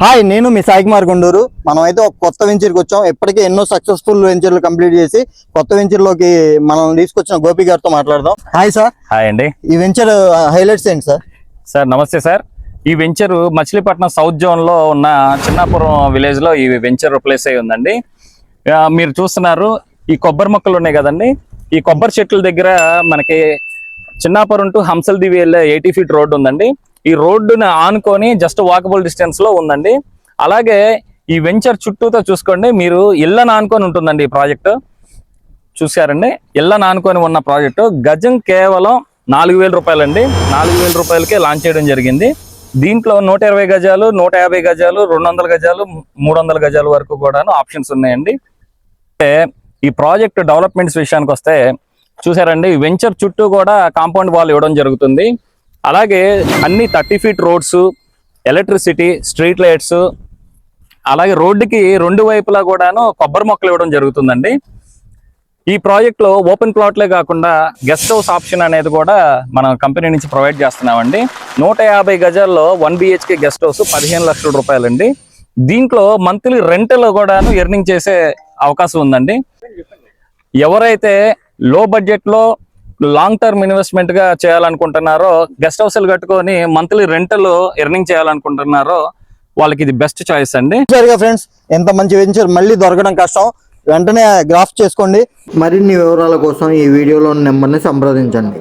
Hi, నేను మీ సాయి కుమార్ గుండూరు. మనం అయితే ఒక కొత్త వెంచర్కి వచ్చాం. ఇప్పటికే ఎన్నో సక్సెస్ఫుల్ వెంచర్లు కంప్లీట్ చేసి కొత్త వెంచర్ లోకి మనం తీసుకొచ్చిన గోపి గారితో మాట్లాడదాం. Hi sir. హాయ్ అండి. ఈ వెంచర్ హైలైట్స్ ఏంటి సార్? సార్ నమస్తే సార్. ఈ వెంచర్ మచిలీపట్నం సౌత్ జోన్ లో ఉన్న చిన్నాపురం విలేజ్ లో ఈ వెంచర్ ప్లేస్ అయి ఉందండి. మీరు చూస్తున్నారు ఈ కొబ్బరి మొక్కలు ఉన్నాయి కదండి. ఈ కొబ్బరి చెట్ల దగ్గర మనకి చిన్నాపురం టు హంసల్ దివి వెళ్ళే 80 ఫీట్ రోడ్డు ఉందండి. ఈ రోడ్డుని ఆనుకొని జస్ట్ వాకబుల్ డిస్టెన్స్ లో ఉందండి. అలాగే ఈ వెంచర్ చుట్టూతో చూసుకోండి, మీరు ఇళ్ళని ఆనుకొని ఉంటుందండి. ఈ ప్రాజెక్టు చూసారండి, ఇళ్ళని ఆనుకొని ఉన్న ప్రాజెక్టు. గజం కేవలం 4000 రూపాయలండి. 4000 రూపాయలకే లాంచ్ చేయడం జరిగింది. దీంట్లో 120 గజాలు, 150 గజాలు, 200 గజాలు, 300 గజాల వరకు కూడా ఆప్షన్స్ ఉన్నాయండి. ఈ ప్రాజెక్ట్ డెవలప్మెంట్స్ విషయానికి వస్తే చూసారండి, వెంచర్ చుట్టూ కూడా కాంపౌండ్ వాల్ ఇవ్వడం జరుగుతుంది. అలాగే అన్ని 30 feet roads, electricity, street lights, అలాగే రోడ్డుకి రెండు వైపులా కూడాను కొబ్బరి మొక్కలు ఇవ్వడం జరుగుతుందండి. ఈ ప్రాజెక్ట్ లో ఓపెన్ ప్లాట్లే కాకుండా గెస్ట్ హౌస్ ఆప్షన్ అనేది కూడా మన కంపెనీ నుంచి ప్రొవైడ్ చేస్తున్నామండి. 150 గజాల్లో 1 BHK గెస్ట్ హౌస్ 15 లక్షల రూపాయలండి. దీంట్లో మంత్లీ రెంటల్ కూడాను ఎర్నింగ్ చేసే అవకాశం ఉందండి. ఎవరైతే లో బడ్జెట్ లో లాంగ్ టర్మ్ ఇన్వెస్ట్మెంట్ గా చేయాలనుకుంటున్నారో, గెస్ట్ హౌస్లు కట్టుకొని మంత్లీ రెంటల్ ఎర్నింగ్ చేయాలనుకుంటున్నారో వాళ్ళకి ఇది బెస్ట్ చాయిస్ అండి. ఫ్రెండ్స్, ఎంత మంచి వెంచర్ మళ్ళీ దొరకడం కష్టం. వెంటనే గ్రాఫ్ చేసుకోండి. మరిన్ని వివరాల కోసం ఈ వీడియోలో నెంబర్ని సంప్రదించండి.